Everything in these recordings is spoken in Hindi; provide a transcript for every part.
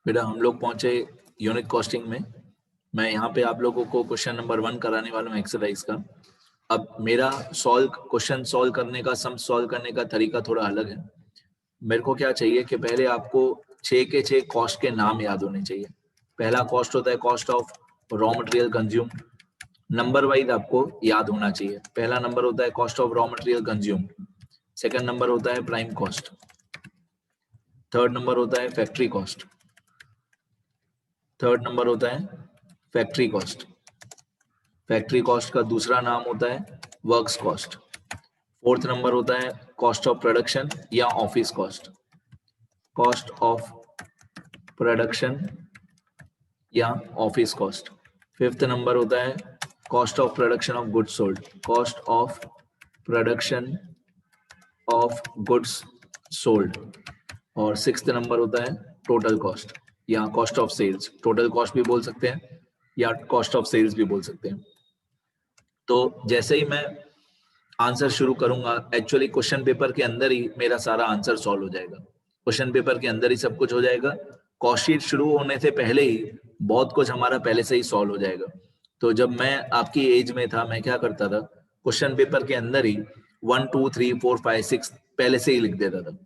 बेटा हम लोग पहुंचे यूनिट कॉस्टिंग में। मैं यहाँ पे आप लोगों को क्वेश्चन नंबर 1 कराने वाला हूँ एक्सरसाइज का। अब मेरा क्वेश्चन सॉल्व करने का, सम सॉल्व करने का तरीका थोड़ा अलग है। मेरे को क्या चाहिए कि पहले आपको 6 के 6 कॉस्ट के नाम याद होने चाहिए। पहला कॉस्ट होता है cost of raw material consume. Number wise आपको याद होना चाहिए। पहला नंबर होता है cost of raw material consume, second number होता है प्राइम कॉस्ट, थर्ड नंबर होता है फैक्ट्री कॉस्ट, थर्ड नंबर होता है फैक्ट्री कॉस्ट। फैक्ट्री कॉस्ट का दूसरा नाम होता है वर्क्स कॉस्ट। फोर्थ नंबर होता है कॉस्ट ऑफ प्रोडक्शन या office cost, cost of production या ऑफिस कॉस्ट। फिफ्थ नंबर होता है cost of production of goods sold, cost of production of goods sold. और सिक्स्थ नंबर होता है टोटल कॉस्ट या cost of sales. Total cost भी बोल सकते हैं या कॉस्ट ऑफ सेल्स भी बोल सकते हैं। तो जैसे ही मैं आंसर शुरू करूंगा, एक्चुअली क्वेश्चन पेपर के अंदर ही मेरा सारा आंसर सॉल्व हो जाएगा। क्वेश्चन पेपर के अंदर ही सब कुछ हो जाएगा। कॉस्ट शीट शुरू होने से पहले ही बहुत कुछ हमारा पहले से ही सॉल्व हो जाएगा। तो जब मैं आपकी एज में था, मैं क्या करता था, क्वेश्चन पेपर के अंदर ही 1 2 3 4 5 6 पहले से ही लिख देता था।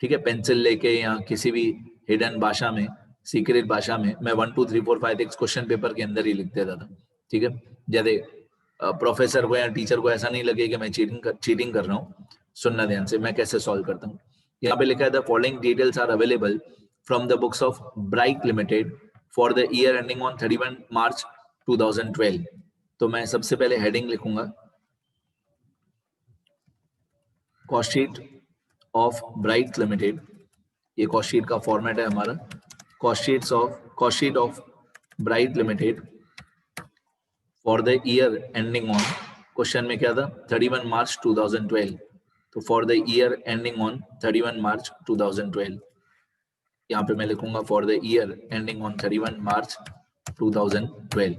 ठीक है, पेंसिल लेके या किसी भी हिडन भाषा में, सीक्रेट भाषा में मैं 1 2 3 4 5 6 क्वेश्चन पेपर के अंदर ही लिख देता था। ठीक है, जैसे प्रोफेसर को या टीचर को ऐसा नहीं लगे कि मैं चीटिंग कर रहा हूँ। सुनना ध्यान से, मैं कैसे सॉल्व करता हूँ। यहाँ पे लिखा है the following details are available from the books of Bright Limited for the year ending on 31 March 2012। तो मैं सबसे पहले हेडिंग लिखूंगा cost sheet of Bright Limited. ये कॉस्ट शीट का फॉर्मेट है हमारा, cost sheet of Bright Limited for the year ending on, question में क्या था 31 मार्च 2012। तो for the year ending on 31 March 2012, यहाँ पे मैं लिखूंगा for the year ending on 31 March 2012।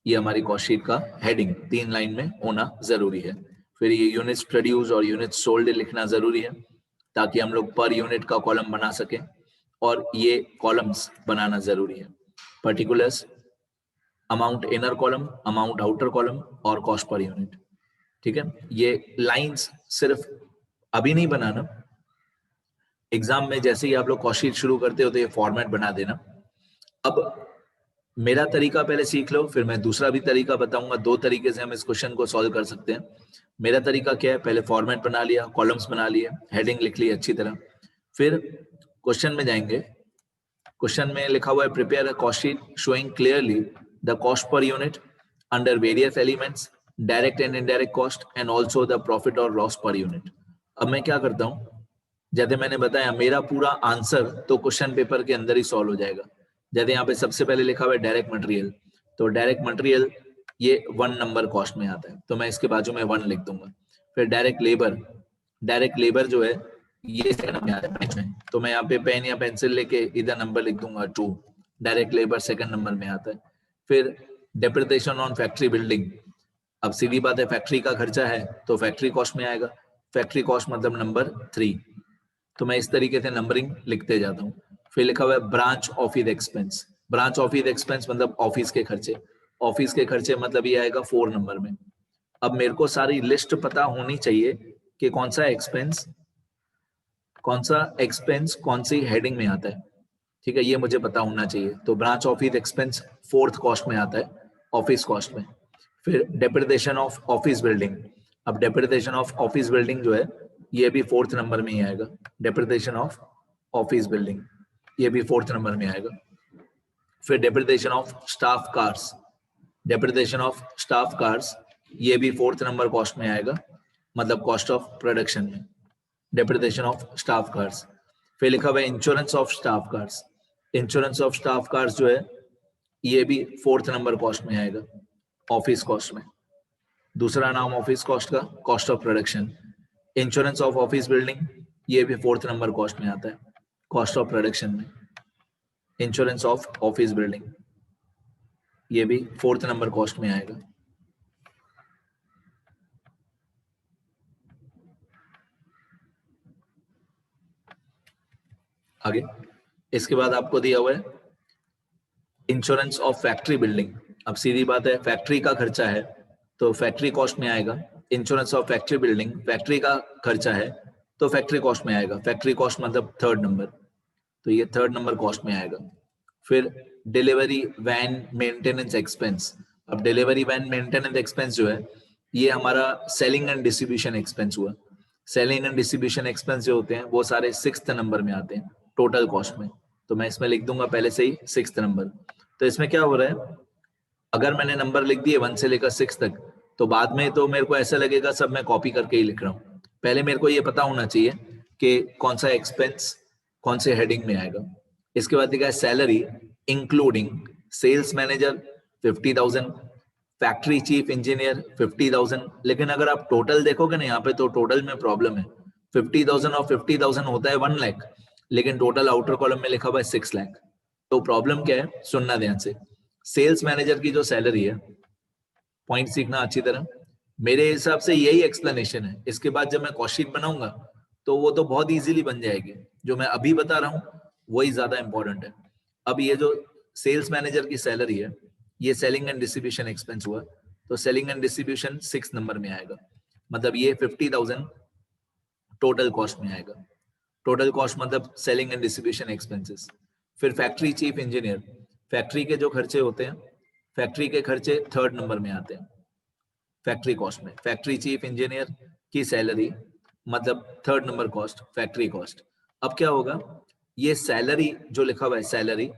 ये हमारी कॉस्ट शीट का हेडिंग 3 लाइन में होना जरूरी है। फिर ये यूनिट्स प्रोड्यूस और यूनिट्स सोल्ड लिखना जरूरी है ताकि हम लोग पर यूनिट का कॉलम बना सकें, और ये कॉलम्स बनाना जरूरी है। Particulars, amount inner column, amount outer column और कॉस्ट पर यूनिट। ठीक है, ये लाइंस सिर्फ अभी नहीं बनाना, एग्जाम में जैसे ही आप लोग कॉस्ट शीट शुरू करते हो तो ये फॉर्मेट बना देना। अब मेरा तरीका पहले सीख लो, फिर मैं दूसरा भी तरीका बताऊंगा। 2 तरीके से हम इस क्वेश्चन को सॉल्व कर सकते हैं। मेरा तरीका क्या है, पहले फॉर्मेट बना लिया, कॉलम्स बना लिए, हेडिंग लिख ली अच्छी तरह, फिर क्वेश्चन में जाएंगे। क्वेश्चन में लिखा हुआ है prepare a cost sheet showing clearly the cost per unit under various elements, direct and indirect cost and also the profit और लॉस पर यूनिट। अब मैं क्या करता हूँ, जैसे मैंने बताया मेरा पूरा आंसर तो क्वेश्चन पेपर के अंदर ही सॉल्व हो जाएगा। जैसे यहाँ पे सबसे पहले लिखा हुआ है डायरेक्ट मटेरियल, तो डायरेक्ट मटेरियल ये 1 नंबर कॉस्ट में आता है, तो मैं इसके बाजू में 1 लिख दूंगा। फिर डायरेक्ट लेबर जो है ये सेकंड में आता है, तो मैं यहाँ पे पेन या पेंसिल लेके इधर नंबर लिख दूंगा 2। डायरेक्ट लेबर सेकंड नंबर में आता है। फिर डेप्रिसिएशन ऑन फैक्ट्री बिल्डिंग, अब सीधी बात है फैक्ट्री का खर्चा है तो फैक्ट्री कॉस्ट में आएगा। फैक्ट्री कॉस्ट मतलब नंबर 3। तो मैं इस तरीके से नंबरिंग लिखते जाता हूँ। फिर लिखा हुआ है branch office expense, branch office expense मतलब ऑफिस के खर्चे, ऑफिस के खर्चे मतलब ये आएगा 4 नंबर में। अब मेरे को सारी लिस्ट पता होनी चाहिए कि कौन सा एक्सपेंस कौन सी हेडिंग में आता है। ठीक है, ये मुझे पता होना चाहिए। तो branch office expense 4th cost में आता है, ऑफिस कॉस्ट में। फिर डेप्रिसिएशन ऑफ ऑफिस बिल्डिंग, अब डेप्रिसिएशन ऑफ ऑफिस बिल्डिंग जो है ये भी 4th नंबर में ही आएगा। डेप्रिसिएशन ऑफ ऑफिस बिल्डिंग ये भी 4th नंबर में आएगा। फिर depreciation of staff cars, depreciation of staff cars ये भी 4th नंबर कॉस्ट में आएगा, मतलब कॉस्ट ऑफ प्रोडक्शन में, डेप्रिसिएशन ऑफ स्टाफ कार्स। फिर लिखा हुआ है insurance of staff cars, insurance of staff cars जो है ये भी 4th नंबर कॉस्ट में आएगा, ऑफिस कॉस्ट में। दूसरा नाम ऑफिस कॉस्ट का cost of production. Insurance of office building ये भी 4th नंबर कॉस्ट में आता है, कॉस्ट ऑफ प्रोडक्शन में। इंश्योरेंस ऑफ ऑफिस बिल्डिंग ये भी 4th नंबर कॉस्ट में आएगा। आगे इसके बाद आपको दिया हुआ है इंश्योरेंस ऑफ फैक्ट्री बिल्डिंग। अब सीधी बात है, फैक्ट्री का खर्चा है तो फैक्ट्री कॉस्ट में आएगा। Insurance of factory building, factory का खर्चा है तो फैक्ट्री कॉस्ट में आएगा। फैक्ट्री कॉस्ट मतलब थर्ड नंबर, तो ये थर्ड नंबर कॉस्ट में आएगा। फिर डिलीवरी वैन मेंटेनेंस एक्सपेंस। अब डिलीवरी वैन मेंटेनेंस एक्सपेंस जो है ये हमारा सेलिंग एंड डिस्ट्रीब्यूशन एक्सपेंस हुआ। सेलिंग एंड डिस्ट्रीब्यूशन एक्सपेंस जो होते हैं वो सारे 6th नंबर में आते हैं टोटल कॉस्ट में, तो मैं इसमें लिख दूंगा पहले से ही 6th नंबर। तो इसमें क्या हो रहा है, अगर मैंने नंबर लिख दिए 1 से लेकर 6 तक तो बाद में तो मेरे को ऐसा लगेगा सब मैं कॉपी करके ही लिख रहा हूँ। पहले मेरे को ये पता होना चाहिए कि कौन सा एक्सपेंस कौन से हेडिंग में आएगा। इसके बाद लिखा है salary including sales manager 50,000, factory chief engineer 50,000। लेकिन अगर आप टोटल देखोगे ना यहाँ पे तो टोटल में प्रॉब्लम है। 50,000 और 50,000 होता है 1 लाख, लेकिन टोटल आउटर कॉलम में लिखा हुआ है 6 लाख। तो प्रॉब्लम क्या है, सुनना ध्यान से। सेल्स मैनेजर की जो सैलरी है, पॉइंट सीखना अच्छी तरह, मेरे हिसाब से यही एक्सप्लेनेशन है। इसके बाद जब मैं कॉस्ट शीट बनाऊंगा तो वो तो बहुत इजीली बन जाएगी। जो मैं अभी बता रहा हूँ वही ज्यादा इंपॉर्टेंट है। अब ये जो सेल्स मैनेजर की सैलरी है ये सेलिंग एंड डिस्ट्रीब्यूशन एक्सपेंस हुआ, तो सेलिंग एंड डिस्ट्रीब्यूशन 6 नंबर में आएगा, मतलब ये 50,000 टोटल कॉस्ट में आएगा। टोटल कॉस्ट मतलब सेलिंग एंड डिस्ट्रीब्यूशन एक्सपेंसेस। फिर फैक्ट्री चीफ इंजीनियर, फैक्ट्री के जो खर्चे होते हैं, फैक्ट्री के खर्चे 3rd नंबर में आते हैं फैक्ट्री कॉस्ट में। फैक्ट्री चीफ इंजीनियर की सैलरी मतलब 3rd number cost, factory cost. अब क्या होगा, ये सैलरी जो लिखा हुआ है सैलरी,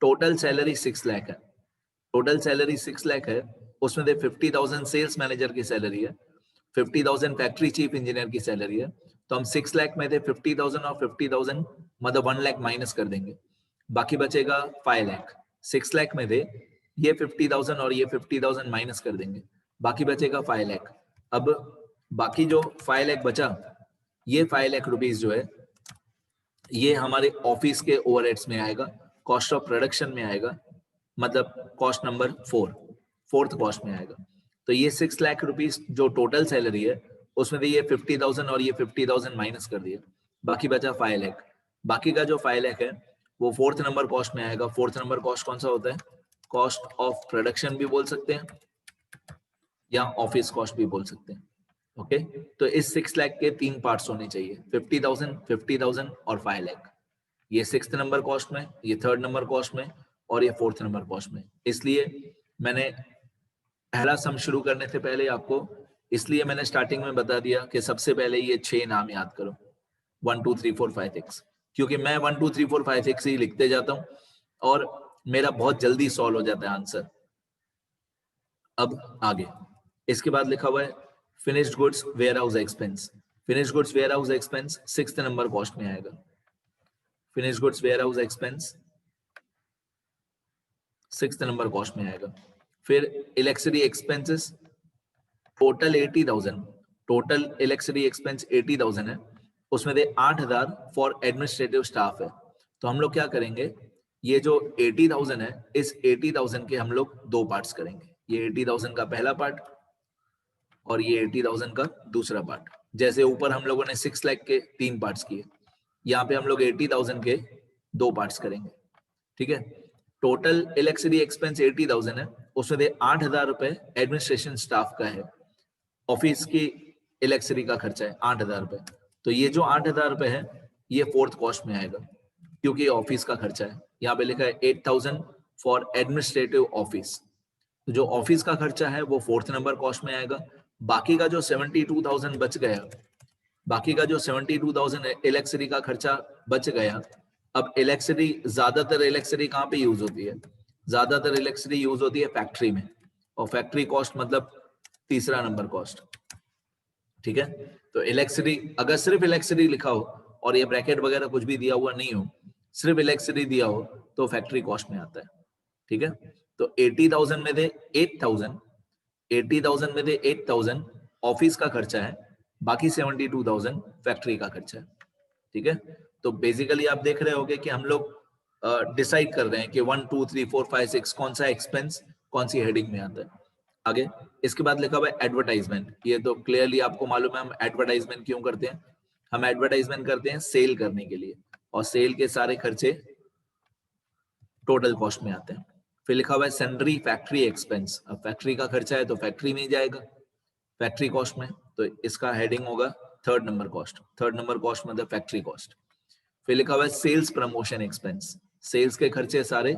टोटल सैलरी 6 लाख है। टोटल सैलरी 6 लाख है, उसमें से 50,000 सेल्स मैनेजर की सैलरी है, 50,000 फैक्ट्री चीफ इंजीनियर की सैलरी है। तो हम 6 लाख में थे 50,000 और 50,000 मतलब 1 लाख माइनस कर देंगे, बाकी बचेगा 5 लाख। 6 लाख में थे, ये 50,000 और ये 50,000 माइनस कर देंगे, बाकी बचेगा 5 लाख। अब बाकी जो 5 लाख बचा, ये 5 लाख रुपीस जो है ये हमारे ऑफिस के ओवरहेड्स में आएगा, कॉस्ट ऑफ प्रोडक्शन में आएगा, मतलब कॉस्ट नंबर 4th कॉस्ट में आएगा। तो ये 6 लाख रुपीस जो टोटल सैलरी है उसमें से ये 50,000 और ये 50,000 माइनस कर दिया, बाकी बचा 5 लाख। बाकी का जो 5 लाख है वो 4th नंबर कॉस्ट में आएगा। 4th नंबर कॉस्ट कौन सा होता है, कॉस्ट ऑफ प्रोडक्शन भी बोल सकते हैं या ऑफिस कॉस्ट भी बोल सकते हैं। ओके, तो इस 6 लाख के 3 पार्ट्स होने चाहिए, 50,000, 50,000 और 5 लाख। ये 6th नंबर कॉस्ट में, ये 3rd नंबर कॉस्ट में और ये 4th नंबर कॉस्ट में। इसलिए मैंने पहला सम शुरू करने से पहले आपको, इसलिए मैंने स्टार्टिंग में बता दिया कि सबसे पहले ये 6 नाम याद करो, 1 2 3 4 5 6, क्योंकि मैं 1 2 3 4 5 6 ही लिखते जाता हूँ और मेरा बहुत जल्दी सॉल्व हो जाता है आंसर। अब आगे इसके बाद लिखा हुआ है finished goods warehouse expense. Finished goods warehouse expense 6th नंबर कॉस्ट में आएगा। Finished goods warehouse expense 6th नंबर कॉस्ट में आएगा। फिर electricity expenses total 80,000, total electricity expense 80,000 है, उसमें से 8,000 फॉर एडमिनिस्ट्रेटिव स्टाफ है। तो हम लोग क्या करेंगे, ये जो 80,000 है इस 80,000 के हम लोग 2 पार्ट्स करेंगे, ये 80,000 का पहला पार्ट और ये 80,000 का दूसरा पार्ट। जैसे ऊपर हम लोगों ने 6 लाख के 3 पार्ट्स किए, यहाँ पे हम लोग 80,000 के 2 पार्ट्स करेंगे। ठीक है, टोटल इलेक्ट्रिसिटी एक्सपेंस 80,000 है, उसमें से 8,000 रुपए एडमिनिस्ट्रेशन स्टाफ का है, ऑफिस की इलेक्ट्रिसिटी का खर्चा है 8,000 रुपए। तो ये जो 8,000 रुपए है ये 4th कॉस्ट में आएगा क्योंकि ऑफिस का खर्चा है। यहाँ पे लिखा है 8,000 फॉर एडमिनिस्ट्रेटिव ऑफिस, तो जो ऑफिस का खर्चा है वो 4th नंबर कॉस्ट में आएगा। बाकी का जो 72,000 बच गया, बाकी का जो 72,000 इलेक्ट्रिसिटी का खर्चा बच गया। अब इलेक्ट्रिसिटी, ज्यादातर इलेक्ट्रिसिटी कहाँ पे यूज होती है, ज्यादातर इलेक्ट्रिसिटी यूज होती है फैक्ट्री में, और फैक्ट्री कॉस्ट मतलब 3रा नंबर कॉस्ट। ठीक है, तो इलेक्ट्रिसिटी, अगर सिर्फ इलेक्ट्रिसिटी लिखा हो और ये ब्रैकेट वगैरह कुछ भी दिया हुआ नहीं हो, सिर्फ इलेक्ट्रिसिटी दिया हो तो फैक्ट्री कॉस्ट में आता है। ठीक है, तो 80,000 में थे 8,000, 80,000 में थे 8,000 ऑफिस का खर्चा है, बाकी 72,000 फैक्ट्री का खर्चा है। ठीक है, तो बेसिकली आप देख रहे होगे कि हम लोग डिसाइड कर रहे हैं कि 1 2 3 4 5 6 कौन सा एक्सपेंस कौन सी हेडिंग में आता है। आगे इसके बाद लिखा हुआ है एडवर्टाइजमेंट। ये तो क्लियरली आपको मालूम है हम एडवर्टाइजमेंट क्यों करते हैं। हम एडवर्टाइजमेंट करते हैं सेल करने के लिए, और सेल के सारे खर्चे टोटल कॉस्ट में आते हैं। फिर लिखा हुआ है सन्ड्री फैक्ट्री एक्सपेंस। अब फैक्ट्री का खर्चा है तो फैक्ट्री में ही जाएगा फैक्ट्री कॉस्ट में, तो इसका हेडिंग होगा third number cost. Third number cost मतलब फैक्ट्री कॉस्ट। फिर लिखा हुआ है सेल्स प्रमोशन एक्सपेंस। सेल्स के खर्चे सारे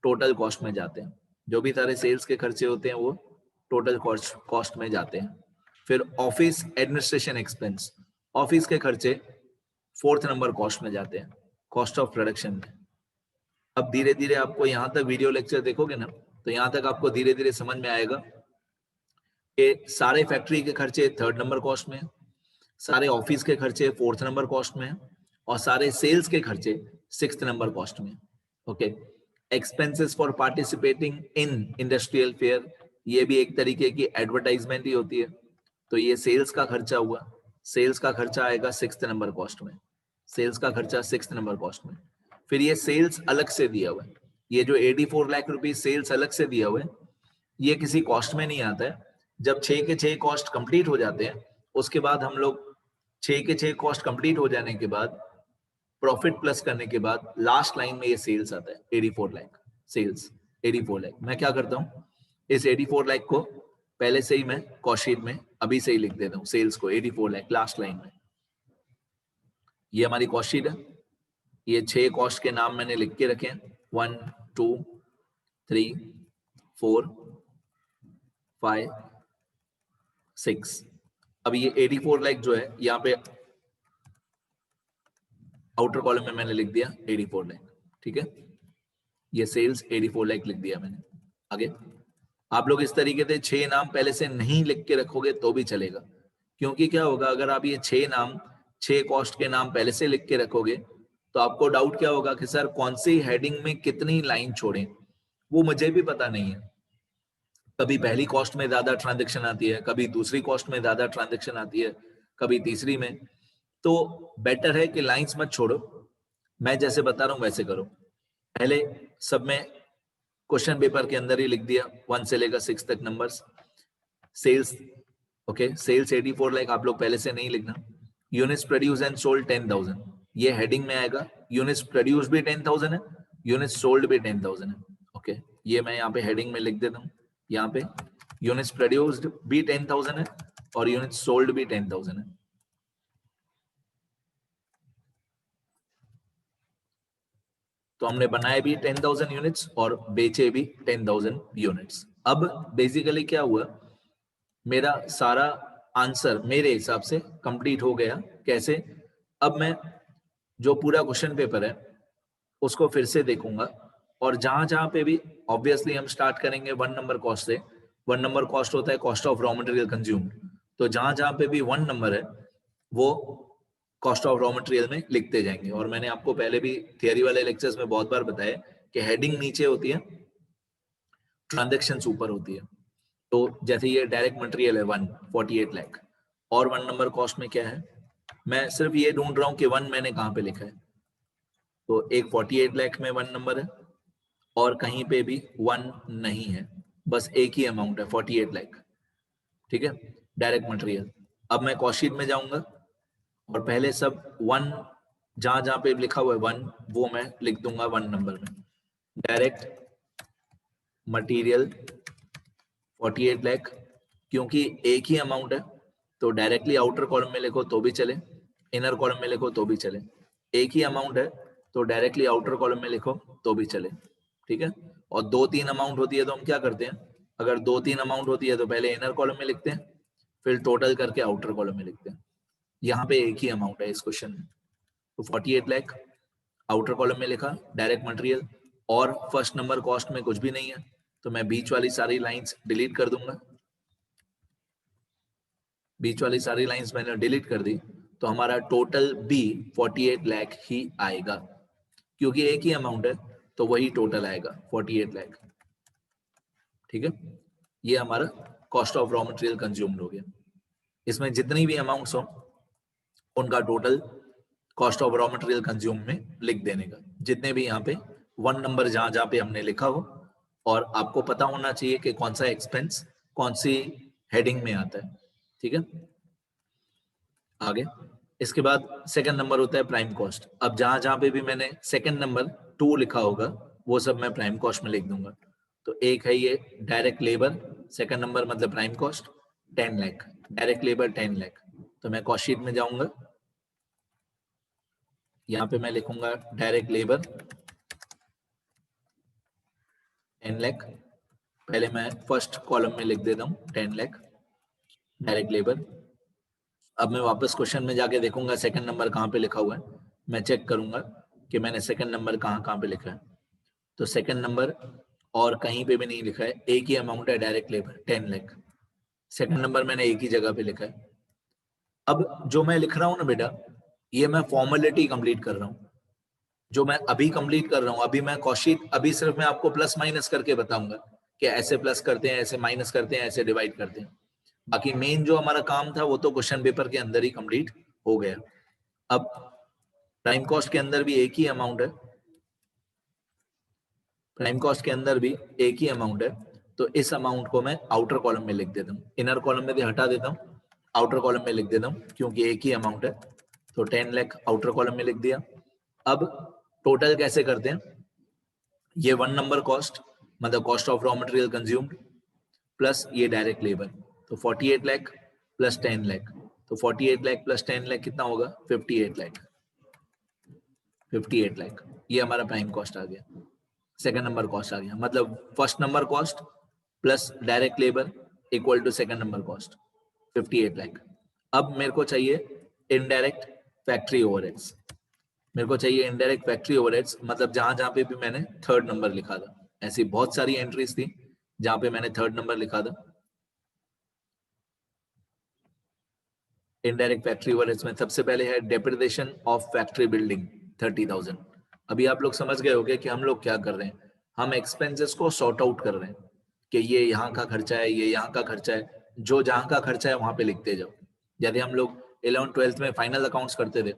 टोटल कॉस्ट में जाते हैं, जो भी सारे सेल्स के खर्चे होते हैं वो टोटल कॉस्ट में जाते हैं। फिर ऑफिस एडमिनिस्ट्रेशन एक्सपेंस, ऑफिस के खर्चे फोर्थ नंबर कॉस्ट में जाते हैं, कॉस्ट ऑफ प्रोडक्शन में। अब धीरे धीरे आपको यहाँ तक वीडियो लेक्चर देखोगे ना, तो यहाँ तक आपको धीरे धीरे समझ में आएगा कि सारे फैक्ट्री के खर्चे थर्ड नंबर कॉस्ट में, सारे ऑफिस के खर्चे फोर्थ नंबर कॉस्ट में, और सारे सेल्स के खर्चे सिक्स्थ नंबर कॉस्ट में। Okay, expenses for participating in industrial fair, ये भी एक तरीके की एडवर्टाइजमेंट ही होती है, तो ये सेल्स का खर्चा हुआ। सेल्स का खर्चा आएगा सिक्स्थ नंबर कॉस्ट में, सेल्स का खर्चा सिक्स्थ नंबर कॉस्ट में। फिर ये सेल्स अलग से दिया हुआ है, ये जो 84 लाख रुपए सेल्स अलग से दिया हुआ है, ये किसी कॉस्ट में नहीं आता है। जब 6 के 6 कॉस्ट कंप्लीट हो जाते हैं, उसके बाद हम लोग 6 के 6 कॉस्ट कंप्लीट हो जाने के बाद प्रॉफिट प्लस करने के बाद लास्ट लाइन में ये सेल्स आता है 84 लाख। सेल्स 84 लाख। मैं क्या करता हूँ, इस 84 लाख को पहले से ही मैं कॉस्ट शीट में अभी से ही लिख देता हूँ, सेल्स को 84 लाख लास्ट लाइन में। ये हमारी कॉस्ट शीट है, ये 6 कॉस्ट के नाम मैंने लिख के रखे हैं, 1 2 3 4 5 6। अब ये 84 लाख जो है यहाँ पे आउटर कॉलम में मैंने लिख दिया 84 लाख, ठीक है। ये सेल्स 84 लाख लिख दिया मैंने। आगे आप लोग इस तरीके से 6 नाम पहले से नहीं लिख के रखोगे तो भी चलेगा, क्योंकि क्या होगा, अगर आप ये 6 नाम 6 कॉस्ट के नाम पहले से लिख के रखोगे तो आपको डाउट क्या होगा कि सर कौन सी हेडिंग में कितनी लाइन छोड़ें, वो मुझे भी पता नहीं है। कभी पहली कॉस्ट में ज्यादा ट्रांजेक्शन आती है, कभी दूसरी कॉस्ट में ज्यादा ट्रांजेक्शन आती है, कभी तीसरी में। तो बेटर है कि लाइंस मत छोड़ो, मैं जैसे बता रहा हूं वैसे करो। पहले सब में क्वेश्चन पेपर के अंदर ही लिख दिया 1 से लेकर 6 तक numbers. Sales, okay, sales 84 lakh आप लोग पहले से नहीं लिखना। यूनिट्स प्रोड्यूस एंड सोल्ड 10,000, ये हेडिंग में आएगा। यूनिट्स प्रोड्यूस भी 10,000 है, यूनिट्स सोल्ड भी 10,000 है। ओके, ये मैं यहाँ पे हेडिंग में लिख देता हूँ। यहाँ पे यूनिट्स प्रोड्यूस्ड भी 10,000 है और यूनिट्स सोल्ड भी 10,000 है। तो हमने बनाए भी 10,000 यूनिट्स और बेचे भी 10,000 यूनिट्स। अब बेसिकली क्या हुआ, मेरा सारा आंसर मेरे हिसाब से कंप्लीट हो गया। कैसे, अब मैं जो पूरा क्वेश्चन पेपर है उसको फिर से देखूंगा, और जहां जहां पे भी ऑब्वियसली हम स्टार्ट करेंगे 1 नंबर कॉस्ट से। 1 नंबर कॉस्ट होता है cost of raw material consumed, तो जहां जहां पे भी 1 नंबर है वो कॉस्ट ऑफ रॉ मटेरियल में लिखते जाएंगे। और मैंने आपको पहले भी थियरी वाले लेक्चर्स में बहुत बार बताया कि हेडिंग नीचे होती है, ट्रांजेक्शन ऊपर होती है। तो जैसे ये डायरेक्ट मटेरियल है 148 लाख, और 1 नंबर कॉस्ट में क्या है, मैं सिर्फ ये ढूंढ रहा हूँ कि 1 मैंने कहाँ पे लिखा है। तो एक 48 लाख में 1 नंबर है और कहीं पे भी 1 नहीं है, बस एक ही अमाउंट है 48 लाख, ठीक है, डायरेक्ट मटेरियल। अब मैं कॉस्ट शीट में जाऊंगा और पहले सब 1 जहां जहां पे लिखा हुआ है 1 वो मैं लिख दूंगा 1 नंबर में। डायरेक्ट मटेरियल 48 लाख, क्योंकि एक ही अमाउंट है तो डायरेक्टली आउटर कॉलम में लिखो तो भी चले, इनर कॉलम में लिखो तो भी चले। एक ही अमाउंट है तो डायरेक्टली आउटर कॉलम में लिखो तो भी चले, ठीक है। और 2-3 अमाउंट होती है तो हम क्या करते हैं, अगर 2-3 अमाउंट होती है तो पहले इनर कॉलम में लिखते हैं, फिर टोटल करके आउटर कॉलम में लिखते हैं। यहाँ पे एक ही अमाउंट है इस क्वेश्चन में, तो 48 लाख आउटर कॉलम में लिखा डायरेक्ट मटेरियल, और फर्स्ट नंबर कॉस्ट में कुछ भी नहीं है तो मैं बीच वाली सारी लाइंस डिलीट कर दूंगा। बीच वाली सारी लाइंस मैंने डिलीट कर दी तो हमारा टोटल भी 48 लाख ही आएगा, क्योंकि एक ही अमाउंट है तो वही टोटल आएगा 48 लाख, ठीक है। ये हमारा cost of raw material consumed हो गया। इसमें जितनी भी अमाउंट्स हो उनका total cost of raw material consume में लिख देने का, जितने भी यहाँ पे 1 नंबर जहां जहां पे हमने लिखा हो, और आपको पता होना चाहिए कि कौन सा एक्सपेंस कौन सी हेडिंग में आता है, ठीक है। आगे इसके बाद सेकंड नंबर होता है प्राइम कॉस्ट। अब जहां जहां पे भी मैंने सेकंड नंबर 2 लिखा होगा वो सब मैं प्राइम कॉस्ट में लिख दूंगा। तो एक है ये डायरेक्ट लेबर, सेकंड नंबर मतलब prime cost 10 lakh, direct labour 10 lakh. तो मैं कॉस्ट शीट में जाऊंगा, यहाँ पे मैं लिखूंगा डायरेक्ट लेबर 10 लाख। पहले मैं फर्स्ट कॉलम में लिख देता हूँ 10 लाख डायरेक्ट लेबर। अब मैं वापस क्वेश्चन में जाके देखूंगा सेकंड नंबर कहाँ पे लिखा हुआ है, मैं चेक करूंगा कि मैंने सेकंड नंबर कहाँ पे लिखा है। तो सेकंड नंबर और कहीं पे भी नहीं लिखा है, एक ही अमाउंट है direct labour 10 lakh. Second number मैंने एक ही जगह पे लिखा है। अब जो मैं लिख रहा हूँ ना बेटा, ये मैं फॉर्मेलिटी कंप्लीट कर रहा हूँ, जो मैं अभी कंप्लीट कर रहा हूँ। अभी मैं कॉस्ट शीट, अभी सिर्फ मैं आपको प्लस माइनस करके बताऊंगा कि ऐसे प्लस करते हैं, ऐसे माइनस करते हैं, ऐसे डिवाइड करते हैं। बाकी मेन जो हमारा काम था वो तो क्वेश्चन पेपर के अंदर ही कंप्लीट हो गया। अब प्राइम कॉस्ट के अंदर भी एक ही अमाउंट है, प्राइम कॉस्ट के अंदर भी एक ही अमाउंट है। तो इस अमाउंट को मैं आउटर कॉलम में लिख देता हूँ, इनर कॉलम में भी हटा देता हूँ, आउटर कॉलम में लिख देता हूँ, क्योंकि एक ही अमाउंट है। तो 10 लाख आउटर कॉलम में लिख दिया। अब टोटल कैसे करते हैं, ये 1 नंबर कॉस्ट मतलब cost of raw material consumed plus ये डायरेक्ट लेबर, तो 48 लाख प्लस 10 लाख। तो 48 लाख प्लस 10 लाख कितना होगा, 58 लाख। 58 लाख ये हमारा प्राइम कॉस्ट आ गया, सेकंड नंबर कॉस्ट आ गया। मतलब first number cost plus direct labour equal to second number cost 58 lakh. अब मेरे को चाहिए इनडायरेक्ट फैक्ट्री ओवरहेड्स, मेरे को चाहिए इनडायरेक्ट फैक्ट्री ओवरहेड्स, मतलब जहां जहां पे भी मैंने थर्ड नंबर लिखा था। ऐसी बहुत सारी एंट्रीज थी जहां पे मैंने थर्ड नंबर लिखा था। इनडायरेक्ट फैक्ट्री ओवरहेड्स में सबसे पहले है डेप्रिसिएशन ऑफ फैक्ट्री बिल्डिंग 30,000। अभी आप लोग समझ गए होंगे कि हम लोग क्या कर रहे हैं, हम एक्सपेंसेस को सॉर्ट आउट कर रहे हैं कि ये यहाँ का खर्चा है, ये यहाँ का खर्चा है, जो जहाँ का खर्चा है वहां पे लिखते जाओ। यदि हम लोग 11th 12th में फाइनल अकाउंट्स करते थे,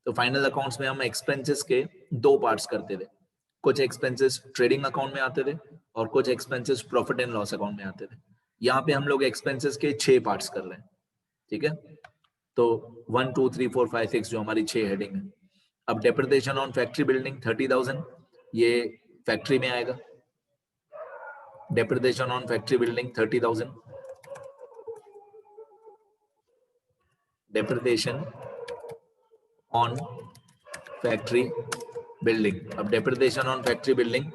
तो फाइनल अकाउंट्स में हम एक्सपेंसेस के 2 पार्ट्स करते थे। कुछ एक्सपेंसेस ट्रेडिंग अकाउंट में आते थे और कुछ expenses profit and loss account में आते थे। यहाँ पे हम लोग एक्सपेंसेस के 6 पार्ट्स कर रहे हैं, ठीक है। तो 1 2 3 4 5 6 जो हमारी 6 हेडिंग है। अब डेप्रिसिएशन ऑन फैक्ट्री बिल्डिंग 30,000 ये फैक्ट्री में आएगा। Depreciation on factory building 30,000, depreciation on factory building. अब depreciation on factory building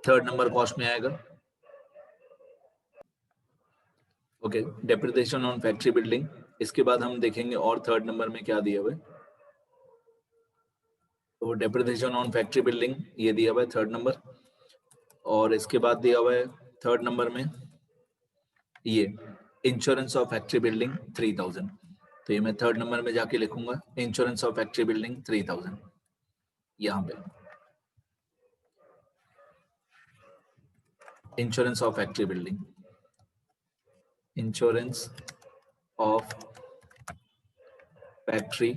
third number cost में आएगा। Okay, depreciation on factory building. इसके बाद हम देखेंगे और थर्ड नंबर में क्या दिया हुआ है। तो डेप्रिसिएशन ऑन फैक्ट्री बिल्डिंग ये दिया हुआ है थर्ड नंबर, और इसके बाद दिया हुआ है थर्ड नंबर में ये इंश्योरेंस ऑफ फैक्ट्री बिल्डिंग 3000। तो ये मैं थर्ड नंबर में जाके लिखूंगा इंश्योरेंस ऑफ फैक्ट्री बिल्डिंग 3000। यहाँ पे insurance of factory building, insurance of factory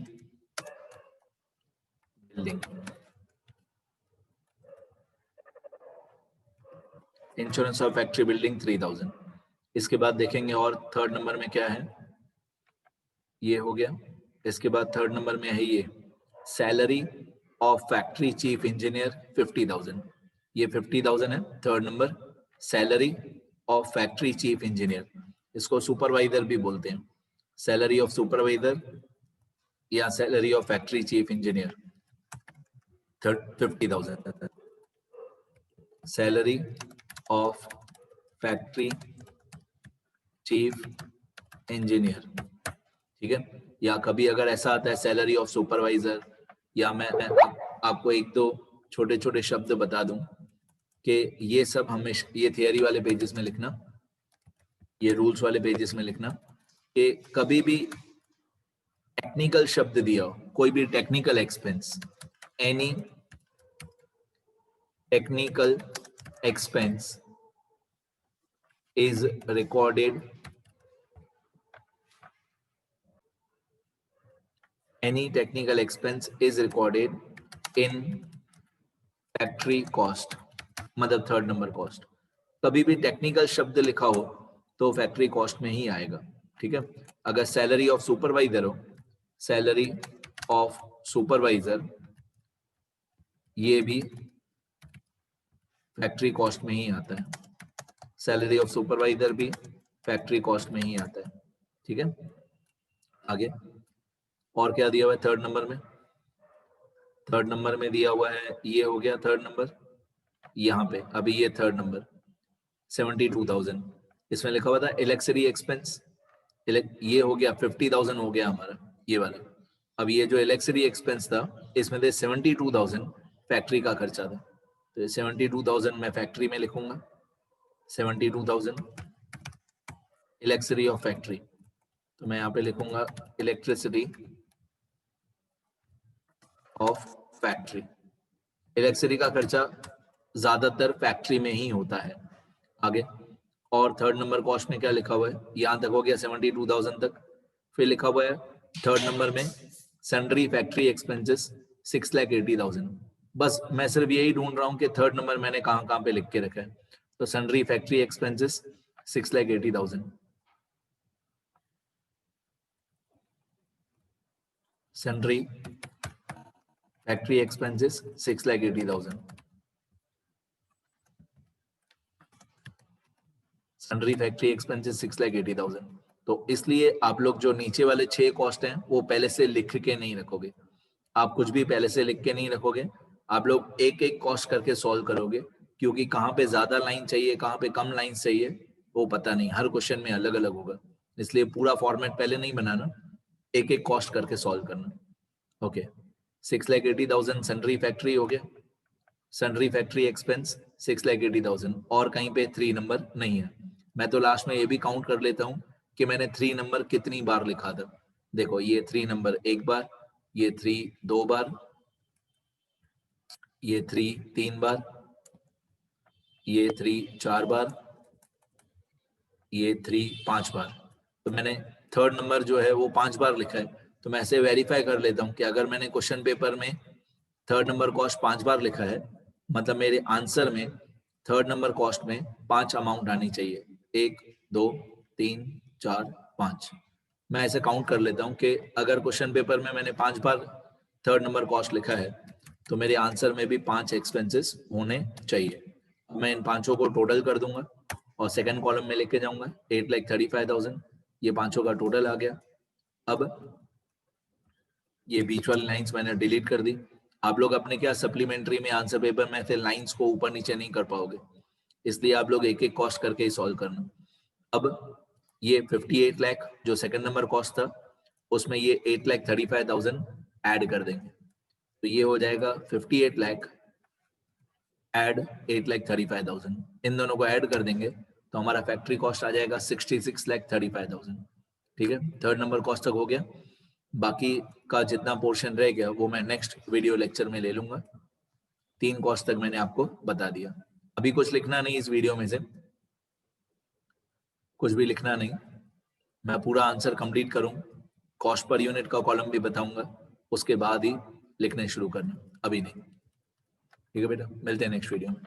building, insurance of factory building 3000। इसके बाद देखेंगे और थर्ड नंबर में क्या है, ये हो गया। इसके बाद थर्ड नंबर में है ये salary of factory chief engineer 50,000। ये 50,000 है third number, salary of factory chief engineer. इसको सुपरवाइजर भी बोलते हैं, सैलरी ऑफ सुपरवाइजर या salary of factory chief engineer 50,000। Salary of factory chief engineer, ठीक है। या कभी अगर ऐसा आता है सैलरी ऑफ सुपरवाइजर, या मैं आपको एक दो छोटे छोटे शब्द बता दूं कि ये सब हमेशा ये थियरी वाले पेजेस में लिखना, ये रूल्स वाले पेजेस में लिखना कि कभी भी टेक्निकल शब्द दिया हो, कोई भी technical expense, any technical expense is recorded, any technical expense is recorded in factory cost, मतलब थर्ड नंबर कॉस्ट। कभी भी टेक्निकल शब्द लिखा हो तो फैक्ट्री कॉस्ट में ही आएगा, ठीक है। अगर सैलरी ऑफ सुपरवाइजर हो, सैलरी ऑफ सुपरवाइजर ये भी फैक्ट्री कॉस्ट में ही आता है। सैलरी ऑफ सुपरवाइजर भी फैक्ट्री कॉस्ट में ही आता है। ठीक है, आगे और क्या दिया हुआ है थर्ड नंबर में? थर्ड नंबर में दिया हुआ है, ये हो गया थर्ड नंबर। यहाँ पे अभी ये थर्ड नंबर 72,000, इसमें लिखा हुआ था इलेक्ट्रिसिटी एक्सपेंस, ये हो गया 50,000 हो गया हमारा ये वाला। अब ये जो इलेक्ट्रिसिटी एक्सपेंस था इसमें थे 72,000 फैक्ट्री का खर्चा था, तो 72,000 मैं फैक्ट्री में लिखूंगा, 72,000 इलेक्ट्रिसिटी ऑफ फैक्ट्री, तो मैं यहाँ पे लिखूंगा इलेक्ट्रिसिटी ऑफ फैक्ट्री। इलेक्ट्रिसिटी का खर्चा ज्यादातर फैक्ट्री में ही होता है। आगे और थर्ड नंबर कॉस्ट में क्या लिखा हुआ है, यहां तक हो गया 72,000 तक। फिर लिखा हुआ है थर्ड नंबर में सन्ड्री फैक्ट्री एक्सपेंसेस 6,80,000। बस मैं सिर्फ यही ढूंढ रहा हूं कि थर्ड नंबर मैंने कहां पे लिख के रखा है। तो sundry factory expenses 6,80,000, sundry factory expenses 6,80,000, sundry factory expenses 6,80,000। तो इसलिए आप लोग जो नीचे वाले 6 कॉस्ट हैं वो पहले से लिख के नहीं रखोगे, आप कुछ भी पहले से लिख के नहीं रखोगे, आप लोग एक एक कॉस्ट करके सॉल्व करोगे, क्योंकि कहाँ पे ज्यादा लाइन चाहिए कहाँ पे कम लाइन चाहिए वो पता नहीं, हर क्वेश्चन में अलग अलग होगा, इसलिए पूरा फॉर्मेट पहले नहीं बनाना, एक एक कॉस्ट करके सॉल्व करना। ओके, 6,80,000 सन्ड्री फैक्ट्री हो गया, सन्ड्री फैक्ट्री एक्सपेंस 6,80,000, और कहीं पे 3 नंबर नहीं है। मैं तो लास्ट में ये भी काउंट कर लेता हूँ कि मैंने 3 नंबर कितनी बार लिखा था। देखो ये 3 नंबर एक बार, ये 3 2 बार, ये 3 3 बार, ये 3 4 बार, ये 3 5 बार। तो मैंने थर्ड नंबर जो है वो 5 बार लिखा है, तो मैं ऐसे वेरीफाई कर लेता हूँ कि अगर मैंने क्वेश्चन पेपर में थर्ड नंबर कॉस्ट 5 बार लिखा है, मतलब मेरे आंसर में थर्ड नंबर कॉस्ट में 5 अमाउंट आनी चाहिए, 1 2 3 4 5। मैं ऐसे काउंट कर लेता हूँ कि अगर क्वेश्चन पेपर में मैंने 5 बार थर्ड नंबर कॉस्ट लिखा है तो मेरे आंसर में भी 5 एक्सपेंसेस होने चाहिए। मैं इन पांचों को टोटल कर दूंगा और सेकंड कॉलम में लेके जाऊंगा 8,35,000, ये पांचों का टोटल आ गया। अब ये बीच वाली लाइंस मैंने डिलीट कर दी। आप लोग अपने क्या सप्लीमेंट्री में आंसर पेपर में से लाइंस को ऊपर नीचे नहीं कर पाओगे, इसलिए आप लोग एक एक कॉस्ट करके ही सॉल्व करना। अब ये 58 लाख जो सेकंड नंबर कॉस्ट था उसमें ये 8,35,000 ऐड कर देंगे, तो ये हो जाएगा 58 लाख ऐड 8,35,000, इन दोनों को ऐड कर देंगे तो हमारा फैक्ट्री कॉस्ट आ जाएगा 66,35,000। ठीक है, थर्ड नंबर कॉस्ट तक हो गया, बाकी का जितना पोर्शन रह गया वो मैं नेक्स्ट वीडियो लेक्चर में ले लूंगा। 3 कॉस्ट तक मैंने आपको बता दिया। अभी कुछ लिखना नहीं इस वीडियो में से, कुछ भी लिखना नहीं, मैं पूरा आंसर कंप्लीट करूं, कॉस्ट पर यूनिट का कॉलम भी बताऊंगा, उसके बाद ही लिखने शुरू करना, अभी नहीं। ठीक है बेटा, मिलते हैं नेक्स्ट वीडियो में।